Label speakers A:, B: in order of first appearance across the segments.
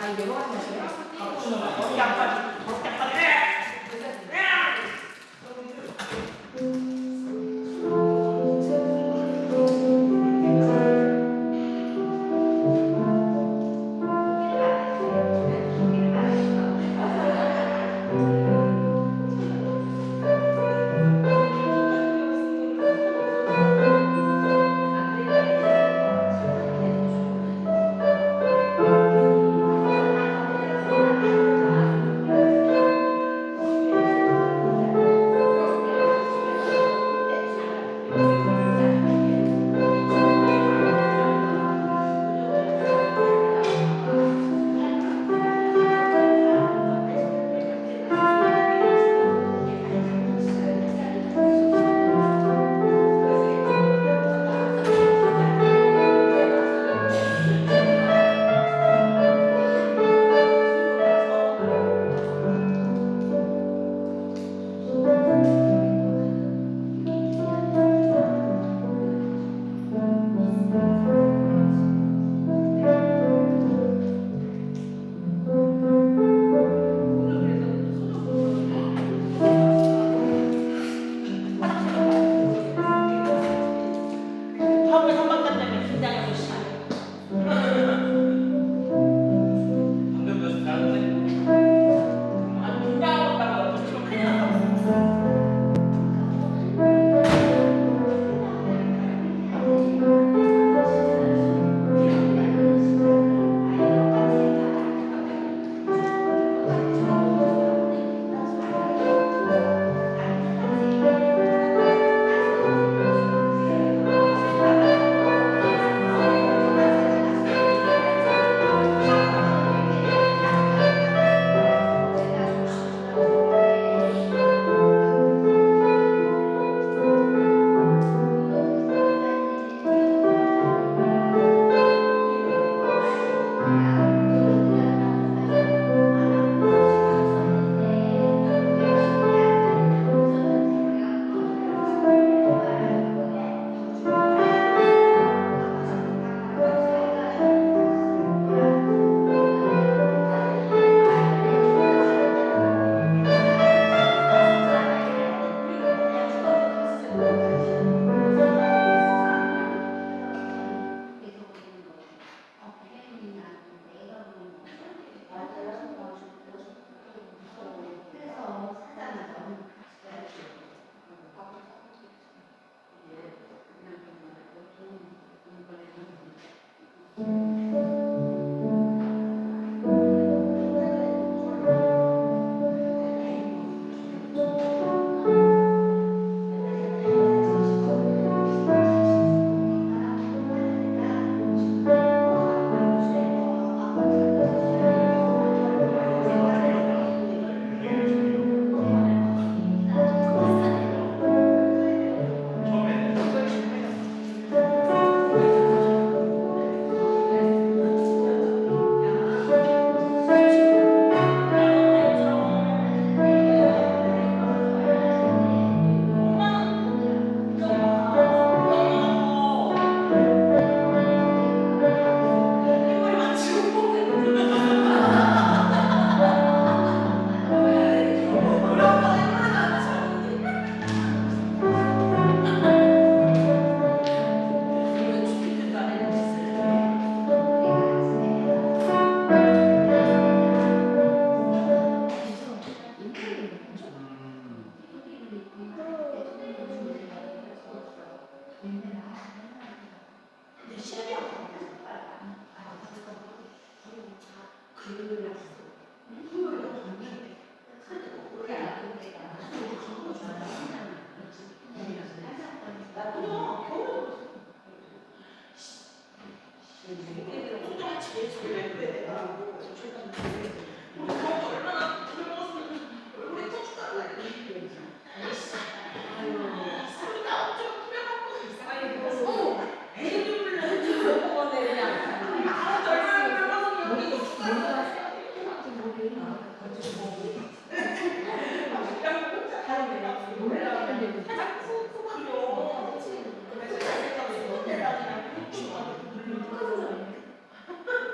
A: 여러 가지 마시네요. 어디 아파지? 어디 아파지?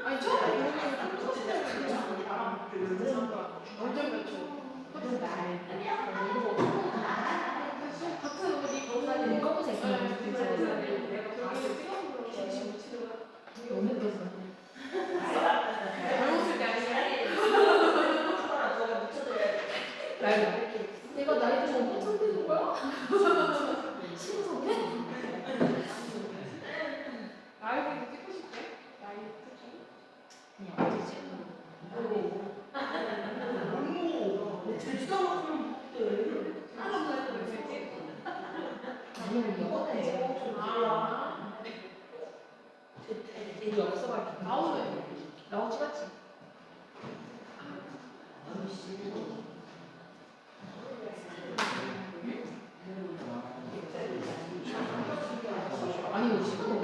B: 아니 처음에 그런 게
A: 애들이 없어가지고. 라오 찍었지? 아니 이거 지금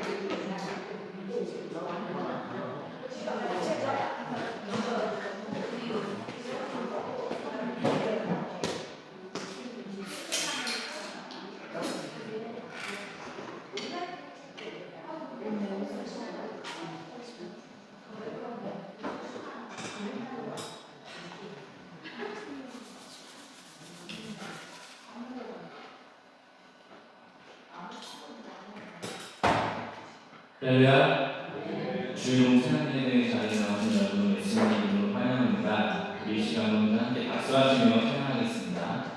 B: 할렐루야. 주용 찬양대회 자리에 나오신 여러분 예수님 이름으로 환영합니다. 이 시간 모두 함께 박수하시며 찬양하겠습니다.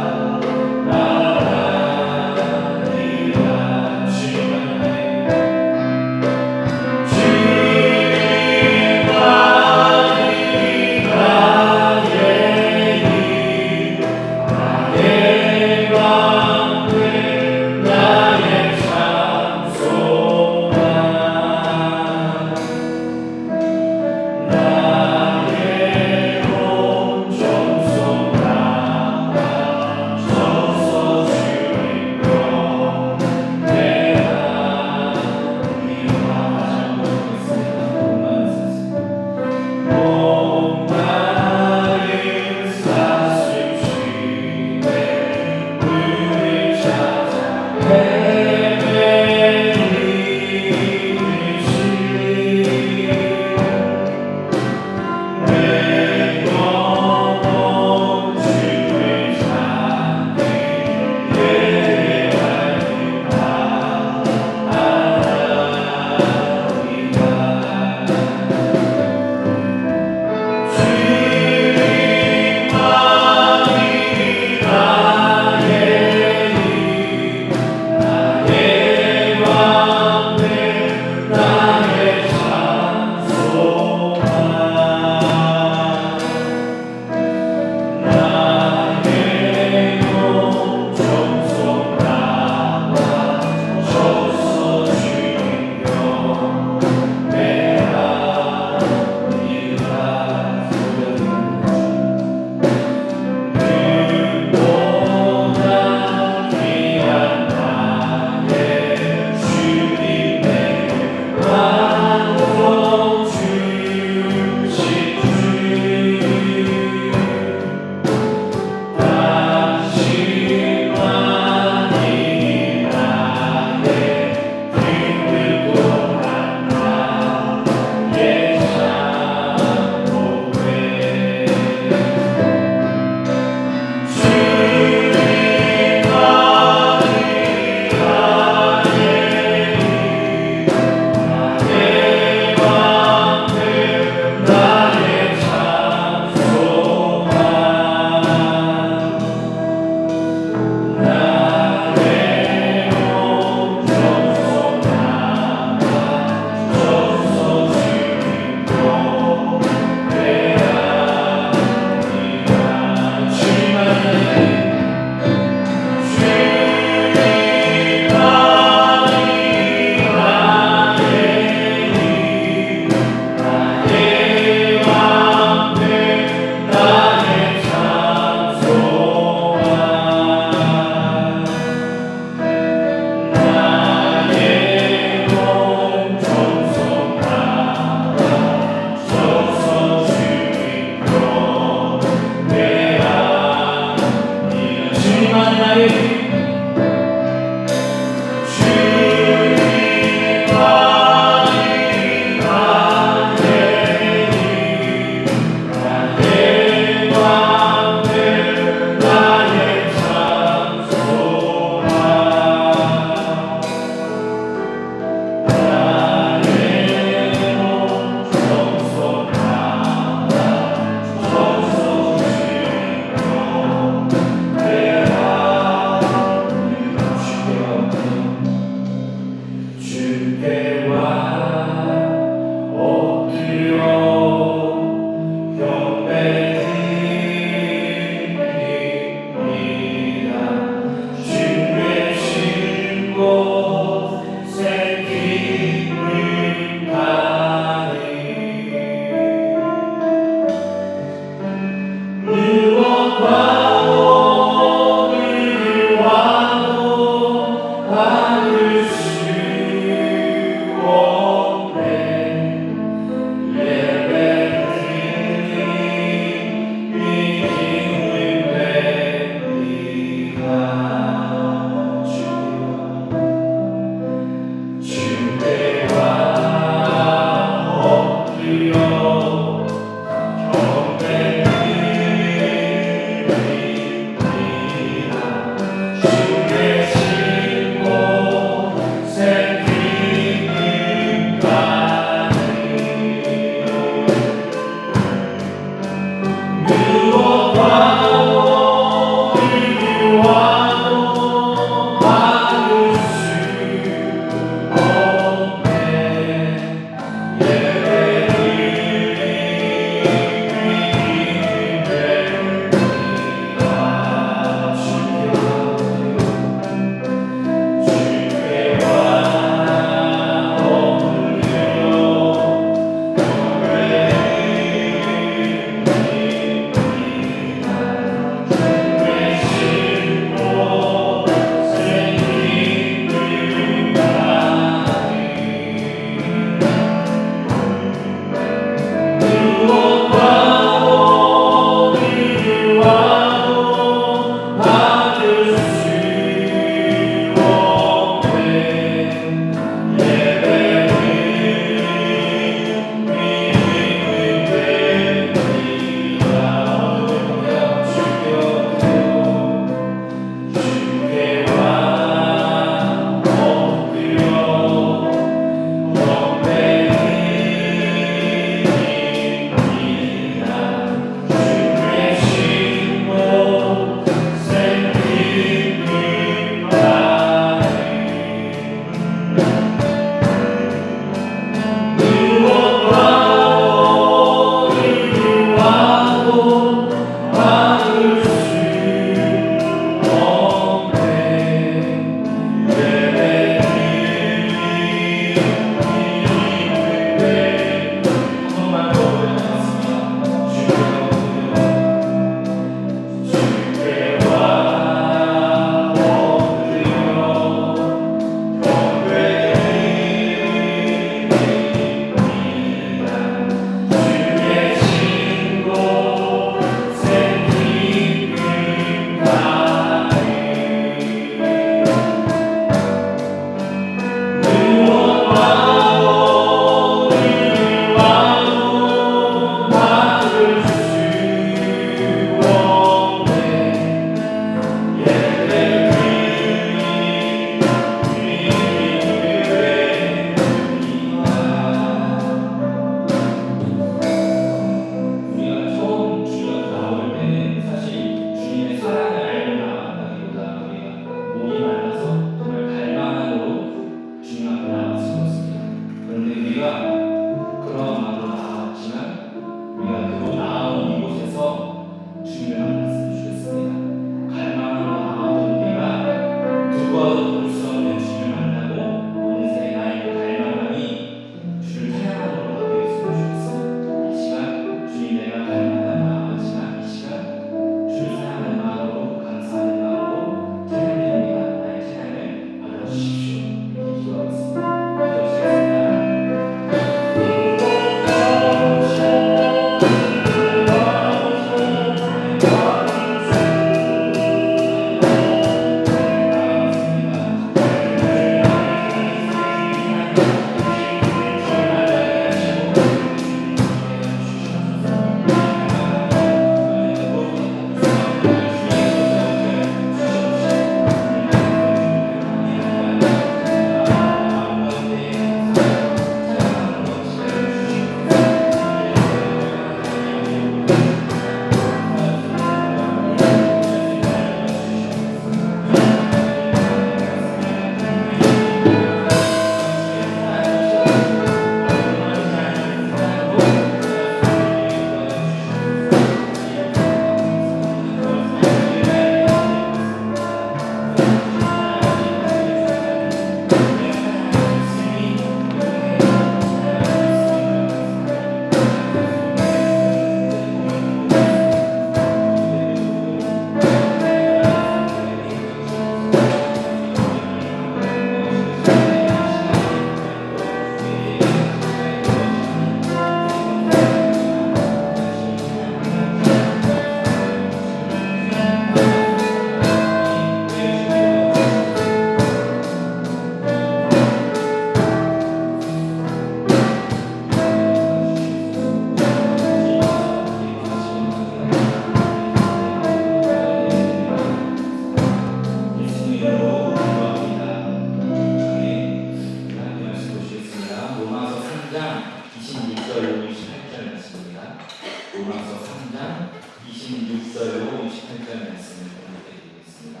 B: 26절로 28절 말씀을 드리겠습니다.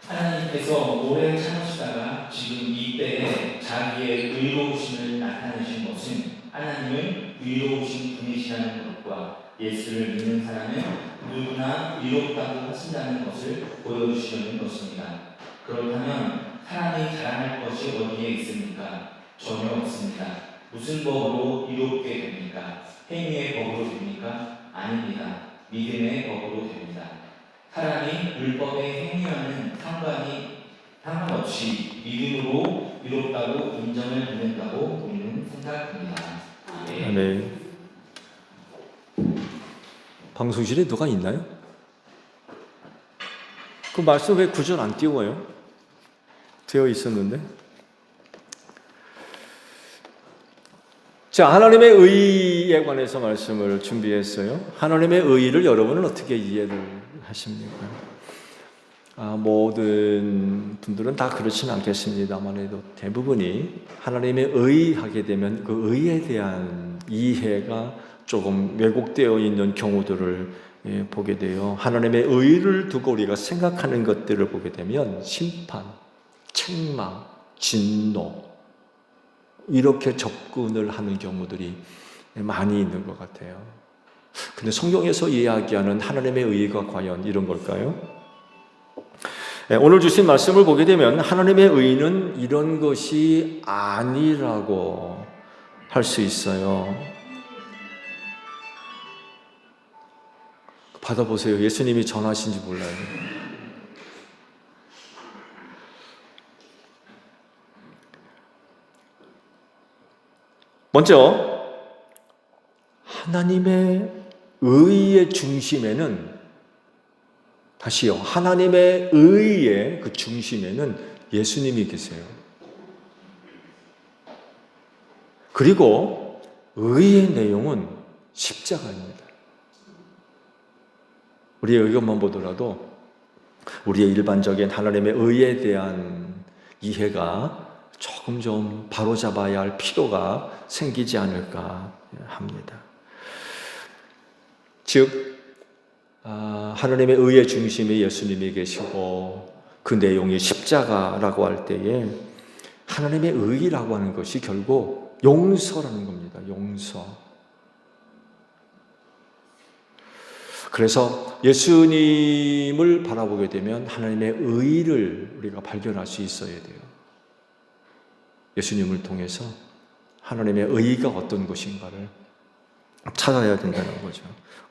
B: 하나님께서 오래 참으시다가 지금 이때에 자기의 의로우심을 나타내신 것은 하나님을 의로우신 분이시라는 것과 예수를 믿는 사람은 누구나 의롭다고 하신다는 것을 보여주시려는 것입니다. 그렇다면 사람이 자랑할 것이 어디에 있습니까? 전혀 없습니다. 무슨 법으로 의롭게 됩니까? 행위의 법으로 됩니까? 아닙니다. 믿음의 법으로 됩니다. 사람이 율법의 행위와는 상관없이 믿음으로 의롭다고 인정을 받는다고 우리는 생각합니다.
C: 네. 방송실에 누가 있나요? 그 말씀 왜 구절 안 띄워요? 되어 있었는데. 자, 하나님의 의에 관해서 말씀을 준비했어요. 하나님의 의를 여러분은 어떻게 이해를 하십니까? 모든 분들은 다 그렇지는 않겠습니다만 대부분이 하나님의 의하게 되면 그 의에 대한 이해가 조금 왜곡되어 있는 경우들을 보게 돼요. 하나님의 의를 두고 우리가 생각하는 것들을 보게 되면 심판, 책망, 진노 이렇게 접근을 하는 경우들이 많이 있는 것 같아요. 근데 성경에서 이야기하는 하나님의 의가 과연 이런 걸까요? 오늘 주신 말씀을 보게 되면 하나님의 의는 이런 것이 아니라고 할 수 있어요. 받아보세요. 예수님이 전하신지 몰라요. 먼저 하나님의 의의 중심에는 다시요. 하나님의 의의 그 중심에는 예수님이 계세요. 그리고 의의 내용은 십자가입니다. 우리의 의견만 보더라도 우리의 일반적인 하나님의 의에 대한 이해가 조금 좀 바로잡아야 할 필요가 생기지 않을까 합니다. 즉 하나님의 의의 중심에 예수님이 계시고 그 내용이 십자가라고 할 때에 하나님의 의라고 하는 것이 결국 용서라는 겁니다. 용서. 그래서 예수님을 바라보게 되면 하나님의 의를 우리가 발견할 수 있어야 돼요. 예수님을 통해서 하나님의 의가 어떤 것인가를 찾아야 된다는 거죠.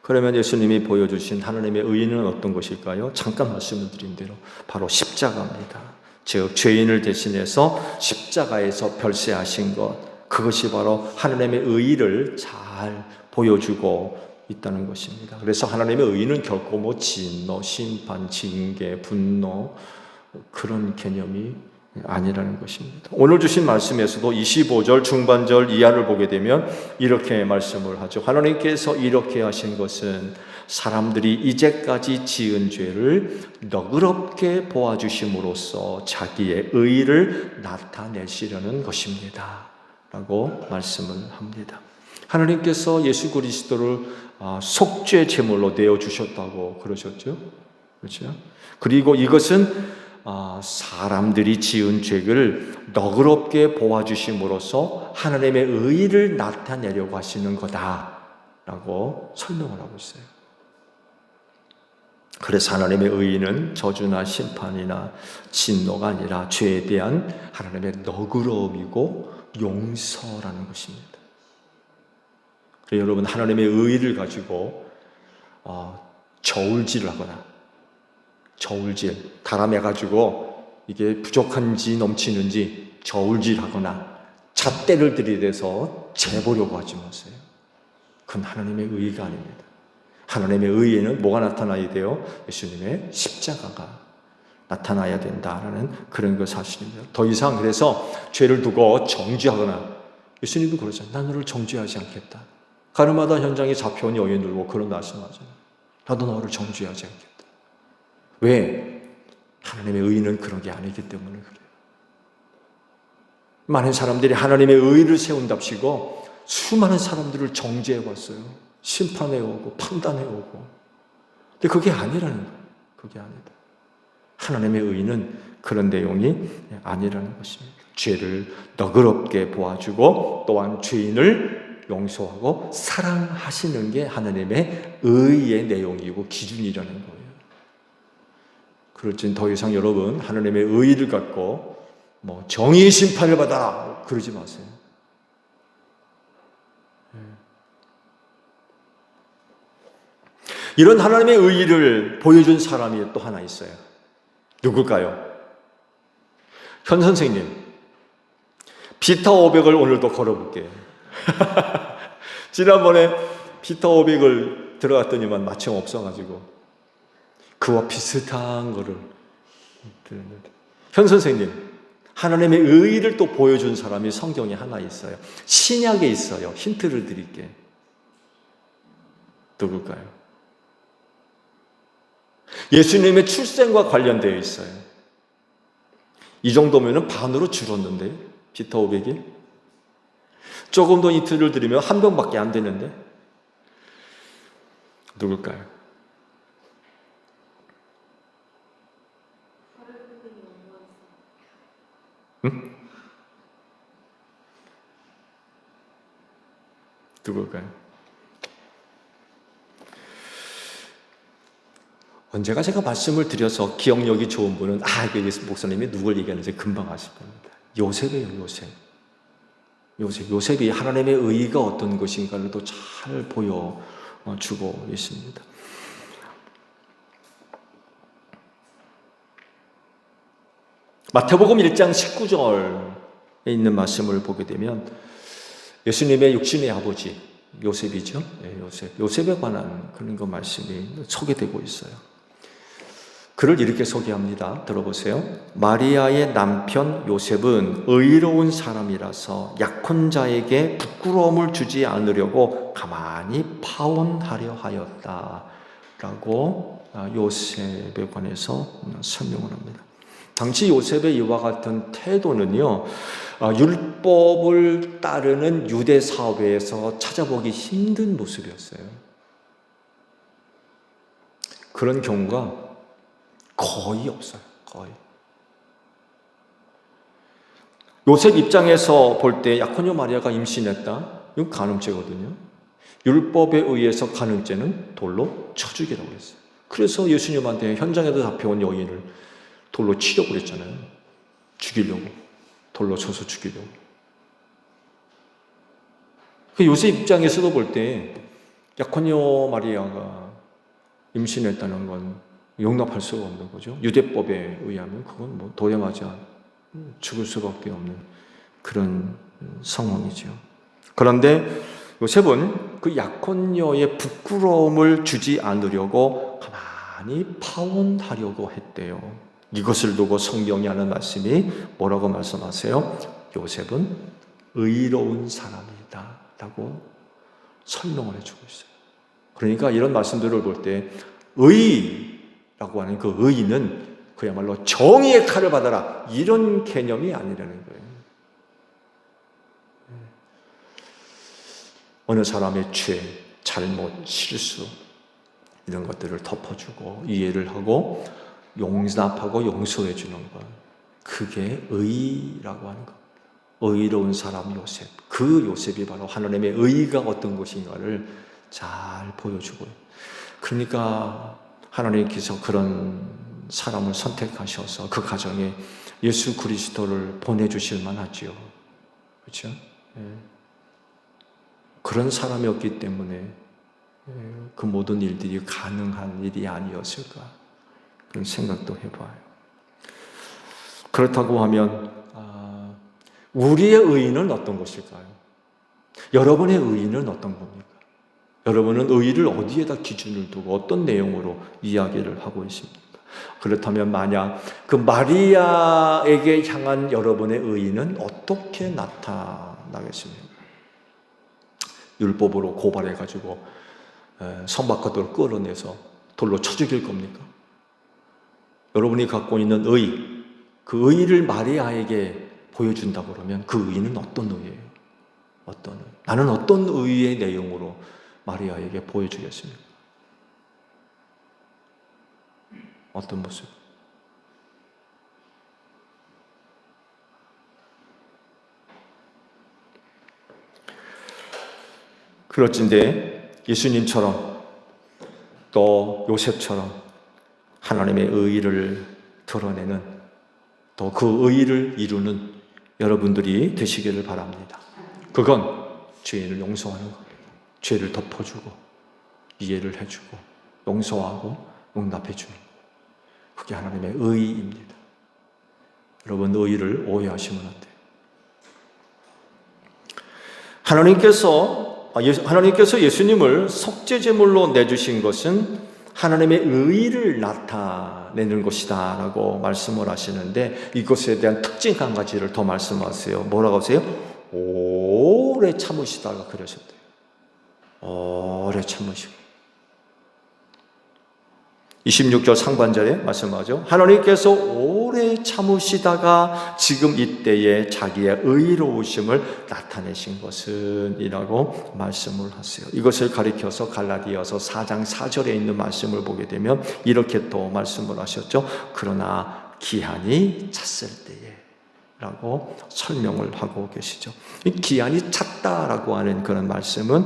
C: 그러면 예수님이 보여주신 하나님의 의는 어떤 것일까요? 잠깐 말씀을 드린 대로 바로 십자가입니다. 즉 죄인을 대신해서 십자가에서 별세하신 것, 그것이 바로 하나님의 의를 잘 보여주고 있다는 것입니다. 그래서 하나님의 의는 결코 진노, 심판, 징계, 분노 그런 개념이 아니라는 것입니다. 오늘 주신 말씀에서도 25절 중반절 이하를 보게 되면 이렇게 말씀을 하죠. 하나님께서 이렇게 하신 것은 사람들이 이제까지 지은 죄를 너그럽게 보아주심으로써 자기의 의를 나타내시려는 것입니다 라고 말씀을 합니다. 하나님께서 예수 그리스도를 속죄 제물로 내어주셨다고 그러셨죠. 그렇죠? 그리고 이것은 사람들이 지은 죄를 너그럽게 보아주심으로써 하나님의 의를 나타내려고 하시는 거다라고 설명을 하고 있어요. 그래서 하나님의 의는 저주나 심판이나 진노가 아니라 죄에 대한 하나님의 너그러움이고 용서라는 것입니다. 그래서 여러분 하나님의 의를 가지고 저울질을 하거나 저울질, 다람해가지고 이게 부족한지 넘치는지 저울질하거나 잣대를 들이대서 재보려고 하지 마세요. 그건 하나님의 의가 아닙니다. 하나님의 의에는 뭐가 나타나야 돼요? 예수님의 십자가가 나타나야 된다라는 그런 그 사실입니다. 더 이상 그래서 죄를 두고 정죄하거나 예수님도 그러잖아요. 난 너를 정죄하지 않겠다. 가늠하다 현장에 잡혀온 여인 들고 그런 말씀하잖아요. 나도 너를 정죄하지 않겠다. 왜? 하나님의 의는 그런 게 아니기 때문에 그래요. 많은 사람들이 하나님의 의를 세운답시고 수많은 사람들을 정죄해 왔어요. 심판해 오고 판단해 오고. 근데 그게 아니라는 거예요. 그게 아니다. 하나님의 의는 그런 내용이 아니라는 것입니다. 죄를 너그럽게 보아주고 또한 죄인을 용서하고 사랑하시는 게 하나님의 의의 내용이고 기준이라는 거예요. 그렇지 더 이상 여러분 하나님의 의를 갖고 정의의 심판을 받아라 그러지 마세요. 이런 하나님의 의의를 보여준 사람이 또 하나 있어요. 누굴까요? 현 선생님. 비타 500을 오늘도 걸어볼게요. 지난번에 비타 500을 들어갔더니만 마침 없어가지고 그와 비슷한 거를 들었는데 현 선생님 하나님의 의의를 또 보여준 사람이 성경에 하나 있어요. 신약에 있어요. 힌트를 드릴게요. 누굴까요? 예수님의 출생과 관련되어 있어요. 이 정도면 반으로 줄었는데 비타 500이 조금 더 힌트를 드리면 한 병밖에 안 되는데 누굴까요? 응? 누굴까요? 언제가 제가 말씀을 드려서 기억력이 좋은 분은 목사님이 누굴 얘기하는지 금방 아실 겁니다. 요셉이에요. 요셉이 하나님의 의의가 어떤 것인가를 또 잘 보여주고 있습니다. 마태복음 1장 19절에 있는 말씀을 보게 되면 예수님의 육신의 아버지 요셉이죠. 요셉에 관한 그런 거 말씀이 소개되고 있어요. 그를 이렇게 소개합니다. 들어보세요. 마리아의 남편 요셉은 의로운 사람이라서 약혼자에게 부끄러움을 주지 않으려고 가만히 파혼하려 하였다. 라고 요셉에 관해서 설명을 합니다. 당시 요셉의 이와 같은 태도는요, 율법을 따르는 유대 사회에서 찾아보기 힘든 모습이었어요. 그런 경우가 거의 없어요. 거의. 요셉 입장에서 볼 때 약혼녀 마리아가 임신했다. 이건 간음죄거든요. 율법에 의해서 간음죄는 돌로 쳐 죽이라고 했어요. 그래서 예수님한테 현장에서 잡혀온 여인을 돌로 치려고 그랬잖아요. 죽이려고. 돌로 쳐서 죽이려고. 요셉 입장에서도 볼 때 약혼녀 마리아가 임신했다는 건 용납할 수가 없는 거죠. 유대법에 의하면 그건 도래맞아 죽을 수밖에 없는 그런 상황이죠. 그런데 요셉은 그 약혼녀의 부끄러움을 주지 않으려고 가만히 파혼하려고 했대요. 이것을 두고 성경이 하는 말씀이 뭐라고 말씀하세요? 요셉은 의로운 사람이다 라고 설명을 해주고 있어요. 그러니까 이런 말씀들을 볼 때 의라고 하는 그 의는 그야말로 정의의 칼을 받아라 이런 개념이 아니라는 거예요. 어느 사람의 죄, 잘못, 실수 이런 것들을 덮어주고 이해를 하고 용납하고 용서해 주는 것, 그게 의라고 하는 겁니다. 의로운 사람 요셉, 그 요셉이 바로 하나님의 의가 어떤 것인가를 잘 보여주고요. 그러니까 하나님께서 그런 사람을 선택하셔서 그 가정에 예수 그리스도를 보내주실 만하지요. 그렇죠? 그런 사람이었기 때문에 그 모든 일들이 가능한 일이 아니었을까 그런 생각도 해봐요. 그렇다고 하면 우리의 의의는 어떤 것일까요? 여러분의 의의는 어떤 겁니까? 여러분은 의의를 어디에다 기준을 두고 어떤 내용으로 이야기를 하고 있습니까? 그렇다면 만약 그 마리아에게 향한 여러분의 의의는 어떻게 나타나겠습니까? 율법으로 고발해가지고 선박가도를 끌어내서 돌로 쳐 죽일 겁니까? 여러분이 갖고 있는 의의, 그 의의를 마리아에게 보여준다고 그러면 그 의의는 어떤 의의예요? 어떤 의의? 나는 어떤 의의의 내용으로 마리아에게 보여주겠습니까? 어떤 모습? 그럴진데 예수님처럼 또 요셉처럼 하나님의 의의를 드러내는, 또 그 의의를 이루는 여러분들이 되시기를 바랍니다. 그건 죄인을 용서하는 것, 죄를 덮어주고 이해를 해주고 용서하고 용납해주는 것, 그게 하나님의 의의입니다. 여러분, 의의를 오해하시면 안 돼요. 하나님께서 예수님을 속죄제물로 내주신 것은 하나님의 의의를 나타내는 것이다 라고 말씀을 하시는데, 이것에 대한 특징 한 가지를 더 말씀하세요. 뭐라고 하세요? 오래 참으시다가 그러셨대요. 오래 참으시고. 26절 상반절에 말씀하죠. 하나님께서 오래 참으시다가 지금 이때에 자기의 의로우심을 나타내신 것은 이라고 말씀을 하세요. 이것을 가리켜서 갈라디아서 4장 4절에 있는 말씀을 보게 되면 이렇게 또 말씀을 하셨죠. 그러나 기한이 찼을 때에 라고 설명을 하고 계시죠. 이 기한이 찼다라고 하는 그런 말씀은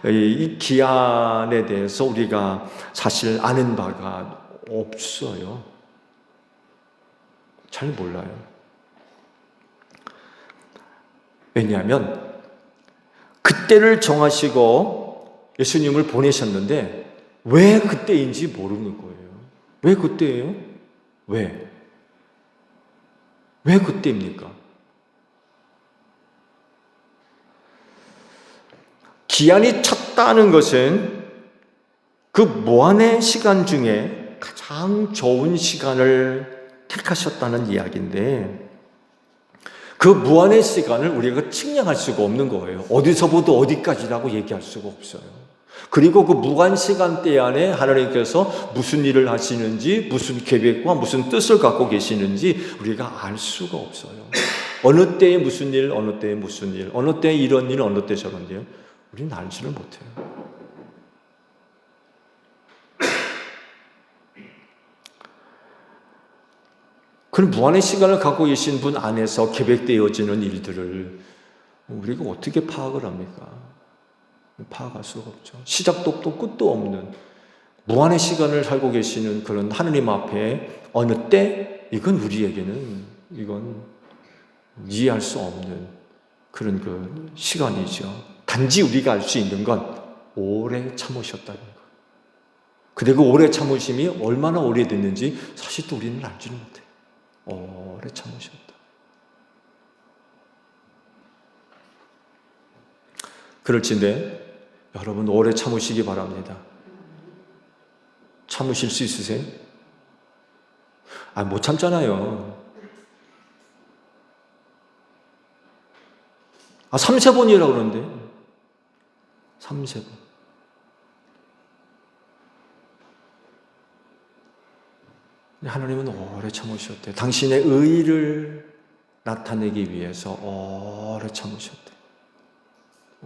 C: 이 기한에 대해서 우리가 사실 아는 바가 없어요. 잘 몰라요. 왜냐하면 그때를 정하시고 예수님을 보내셨는데 왜 그때인지 모르는 거예요. 왜 그때예요? 왜 그때입니까? 기한이 찼다는 것은 그 무한의 시간 중에 가장 좋은 시간을 택하셨다는 이야기인데, 그 무한의 시간을 우리가 측량할 수가 없는 거예요. 어디서부터 어디까지라고 얘기할 수가 없어요. 그리고 그 무한 시간대 안에 하나님께서 무슨 일을 하시는지, 무슨 계획과 무슨 뜻을 갖고 계시는지 우리가 알 수가 없어요. 어느 때에 무슨 일, 어느 때에 무슨 일, 어느 때에 이런 일, 어느 때 저런 일, 우리는 알지를 못해요. 그런 무한의 시간을 갖고 계신 분 안에서 계획되어지는 일들을 우리가 어떻게 파악을 합니까? 파악할 수가 없죠. 시작도 없고 끝도 없는 무한의 시간을 살고 계시는 그런 하느님 앞에 어느 때, 이건 우리에게는 이건 이해할 수 없는 그런 그 시간이죠. 단지 우리가 알 수 있는 건 오래 참으셨다는 것. 근데 그 오래 참으심이 얼마나 오래됐는지 사실 또 우리는 알지는 못해요. 오래 참으셨다. 그럴진데 여러분, 오래 참으시기 바랍니다. 참으실 수 있으세요? 못 참잖아요. 3세번이라고 그러는데 3세번. 하나님은 오래 참으셨대요. 당신의 의를 나타내기 위해서 오래 참으셨대요.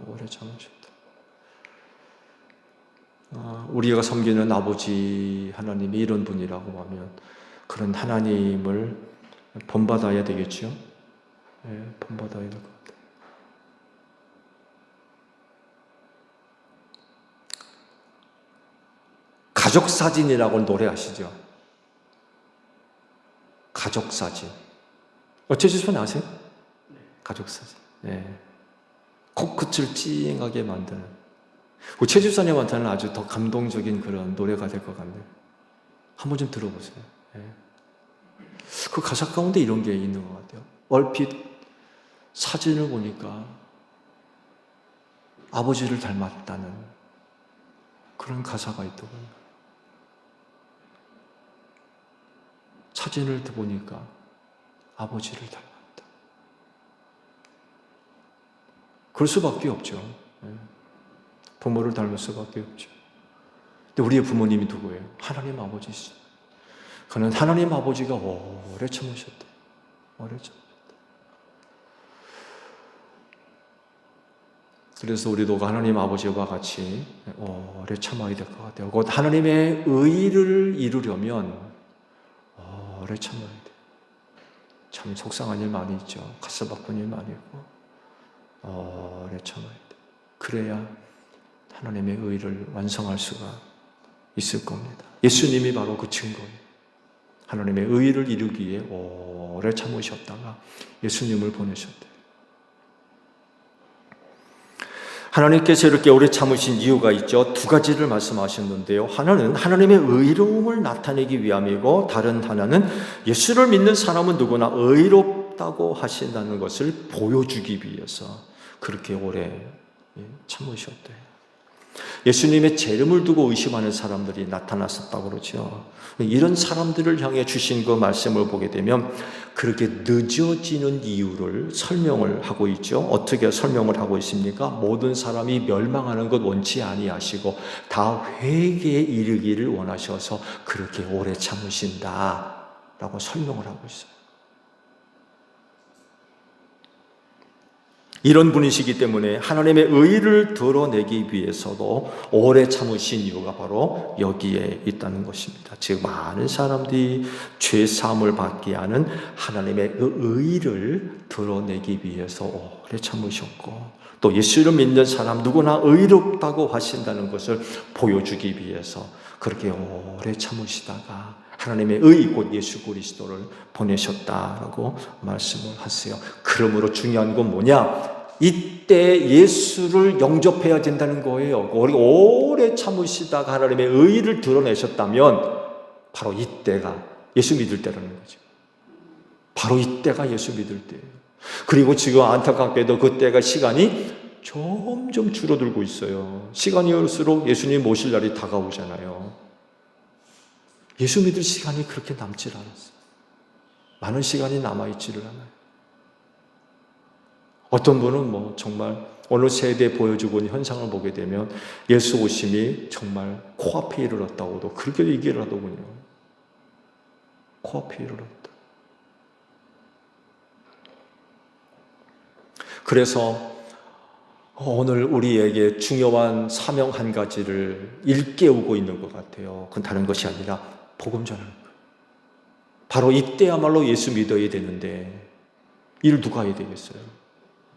C: 오래 참으셨대요. 우리가 섬기는 아버지 하나님이 이런 분이라고 하면 그런 하나님을 본받아야 되겠죠? 네, 본받아야 될 것 같아요. 가족사진이라고 노래하시죠? 가족사진. 어째주시면 아세요? 가족사진. 네. 코끝을 찡하게 만드는. 최 집사님한테는 아주 더 감동적인 그런 노래가 될 것 같네요. 한번 좀 들어보세요. 네. 그 가사 가운데 이런 게 있는 것 같아요. 얼핏 사진을 보니까 아버지를 닮았다는 그런 가사가 있더군요. 사진을 보니까 아버지를 닮았다. 그럴 수밖에 없죠. 부모를 닮을 수밖에 없죠. 근데 우리의 부모님이 누구예요? 하나님 아버지시죠. 그는 하나님 아버지가 오래 참으셨다. 오래 참으셨다. 그래서 우리도 하나님 아버지와 같이 오래 참아야 될 것 같아요. 곧 하나님의 의를 이루려면 오래 참아야 돼요. 참 속상한 일 많이 있죠. 가슴 아픈 일 많이 있고 오래 참아야 돼요. 그래야 하나님의 의를 완성할 수가 있을 겁니다. 예수님이 바로 그 증거예요. 하나님의 의를 이루기 위해 오래 참으셨다가 예수님을 보내셨대요. 하나님께서 이렇게 오래 참으신 이유가 있죠. 두 가지를 말씀하셨는데요. 하나는 하나님의 의로움을 나타내기 위함이고, 다른 하나는 예수를 믿는 사람은 누구나 의롭다고 하신다는 것을 보여주기 위해서 그렇게 오래 참으셨대요. 예수님의 재림을 두고 의심하는 사람들이 나타났었다고 그러죠. 이런 사람들을 향해 주신 그 말씀을 보게 되면 그렇게 늦어지는 이유를 설명을 하고 있죠. 어떻게 설명을 하고 있습니까? 모든 사람이 멸망하는 것 원치 아니하시고 다 회개에 이르기를 원하셔서 그렇게 오래 참으신다라고 설명을 하고 있어요. 이런 분이시기 때문에 하나님의 의를 드러내기 위해서도 오래 참으신 이유가 바로 여기에 있다는 것입니다. 즉 많은 사람들이 죄 사함을 받게 하는 하나님의 그 의를 드러내기 위해서 오래 참으셨고, 또 예수를 믿는 사람 누구나 의롭다고 하신다는 것을 보여주기 위해서 그렇게 오래 참으시다가 하나님의 의 곧 예수 그리스도를 보내셨다라고 말씀을 하세요. 그러므로 중요한 건 뭐냐? 이때 예수를 영접해야 된다는 거예요. 우리가 오래 참으시다가 하나님의 의를 드러내셨다면 바로 이때가 예수 믿을 때라는 거죠. 바로 이때가 예수 믿을 때예요. 그리고 지금 안타깝게도 그때가 시간이 점점 줄어들고 있어요. 시간이 올수록 예수님 모실 날이 다가오잖아요. 예수 믿을 시간이 그렇게 남질 않았어요. 많은 시간이 남아있지를 않아요. 어떤 분은 정말 어느 세대에 보여주고 있는 현상을 보게 되면 예수 오심이 정말 코앞에 이르렀다고도 그렇게 얘기를 하더군요. 코앞에 이르렀다. 그래서 오늘 우리에게 중요한 사명 한 가지를 일깨우고 있는 것 같아요. 그건 다른 것이 아니라 복음 전하는 거예요. 바로 이때야말로 예수 믿어야 되는데 이를 누가 해야 되겠어요?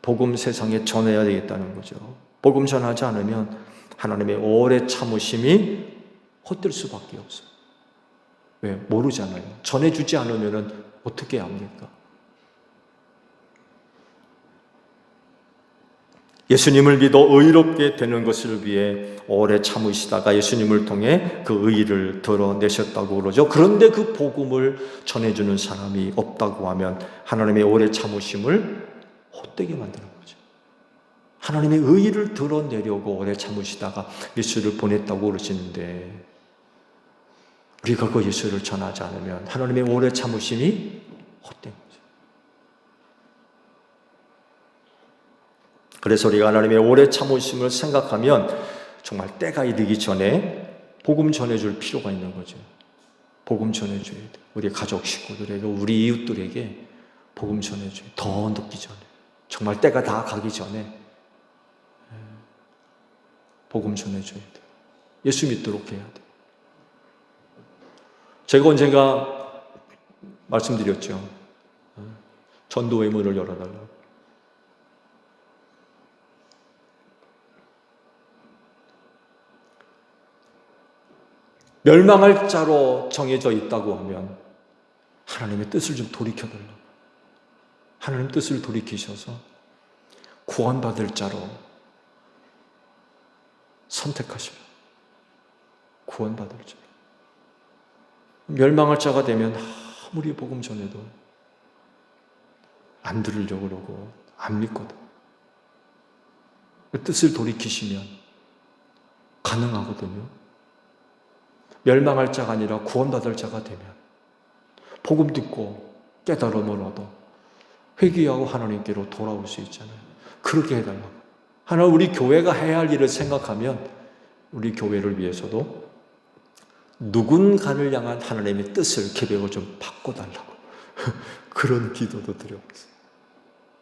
C: 복음 세상에 전해야 되겠다는 거죠. 복음 전하지 않으면 하나님의 오래 참으심이 헛될 수밖에 없어요. 왜? 모르잖아요. 전해주지 않으면 어떻게 합니까? 예수님을 믿어 의롭게 되는 것을 위해 오래 참으시다가 예수님을 통해 그 의를 드러내셨다고 그러죠. 그런데 그 복음을 전해주는 사람이 없다고 하면 하나님의 오래 참으심을 헛되게 만드는 거죠. 하나님의 의를 드러내려고 오래 참으시다가 예수를 보냈다고 그러시는데 우리가 그 예수를 전하지 않으면 하나님의 오래 참으심이 헛된 거죠. 그래서 우리가 하나님의 오래 참으심을 생각하면 정말 때가 이르기 전에 복음 전해줄 필요가 있는 거죠. 복음 전해줘야 돼. 우리 가족 식구들에게, 우리 이웃들에게 복음 전해줘야 돼. 더 늦기 전에. 정말 때가 다 가기 전에 복음 전해줘야 돼. 예수 믿도록 해야 돼. 제가 언젠가 말씀드렸죠. 전도의 문을 열어달라고. 멸망할 자로 정해져 있다고 하면 하나님의 뜻을 좀 돌이켜달라고. 하나님 뜻을 돌이키셔서 구원받을 자로 선택하시라. 구원받을 자. 멸망할 자가 되면 아무리 복음 전해도 안 들으려고 그러고 안 믿거든. 그 뜻을 돌이키시면 가능하거든요. 멸망할 자가 아니라 구원받을 자가 되면 복음 듣고 깨달음을 얻어 회개하고 하나님께로 돌아올 수 있잖아요. 그렇게 해달라고. 하나님 우리 교회가 해야 할 일을 생각하면 우리 교회를 위해서도 누군가를 향한 하나님의 뜻을 계획을 좀 바꿔달라고 그런 기도도 드려봤어요.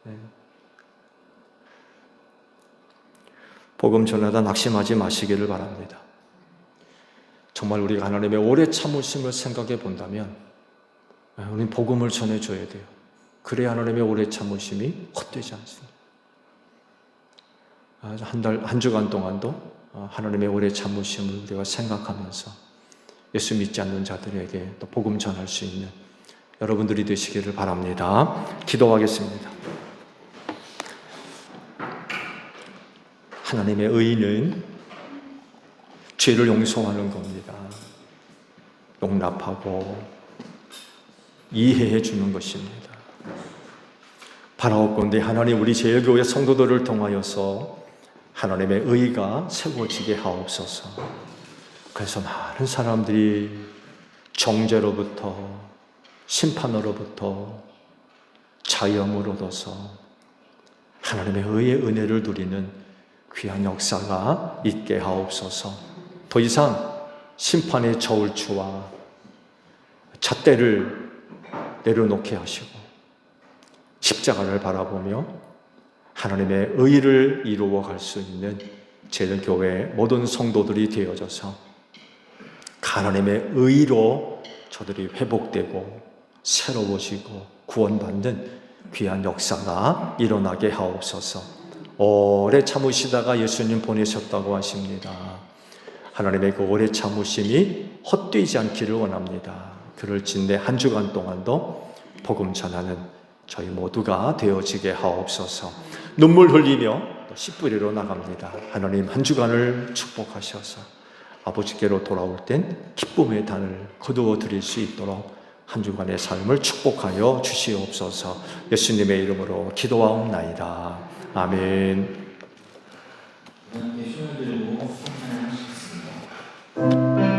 C: 네. 복음 전하다 낙심하지 마시기를 바랍니다. 정말 우리가 하나님의 오래 참으심을 생각해 본다면 우리는 복음을 전해줘야 돼요. 그래야 하나님의 오래 참으심이 헛되지 않습니다. 한 주간 동안도 하나님의 오래 참으심을 우리가 생각하면서 예수 믿지 않는 자들에게 또 복음 전할 수 있는 여러분들이 되시기를 바랍니다. 기도하겠습니다. 하나님의 의는 죄를 용서하는 겁니다. 용납하고 이해해 주는 것입니다. 바라옵건대 하나님 우리 제일교회 성도들을 통하여서 하나님의 의가 세워지게 하옵소서. 그래서 많은 사람들이 정죄로부터 심판으로부터 자유함을 얻어서 하나님의 의의 은혜를 누리는 귀한 역사가 있게 하옵소서. 더 이상 심판의 저울추와 잣대를 내려놓게 하시고 십자가를 바라보며 하나님의 의를 이루어갈 수 있는 제일교회 모든 성도들이 되어져서 하나님의 의로 저들이 회복되고 새로워지고 구원받는 귀한 역사가 일어나게 하옵소서. 오래 참으시다가 예수님 보내셨다고 하십니다. 하나님의 그 오래 참으심이 헛되지 않기를 원합니다. 그럴 진대 한 주간 동안도 복음 전하는 저희 모두가 되어지게 하옵소서. 눈물 흘리며 또 씨 뿌리러 나갑니다. 하나님 한 주간을 축복하셔서 아버지께로 돌아올 땐 기쁨의 단을 거두어 드릴 수 있도록 한 주간의 삶을 축복하여 주시옵소서. 예수님의 이름으로 기도하옵나이다. 아멘.
B: 함께 손을 들고 찬양하시겠습니다.
D: 저는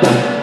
C: 찬양합니다.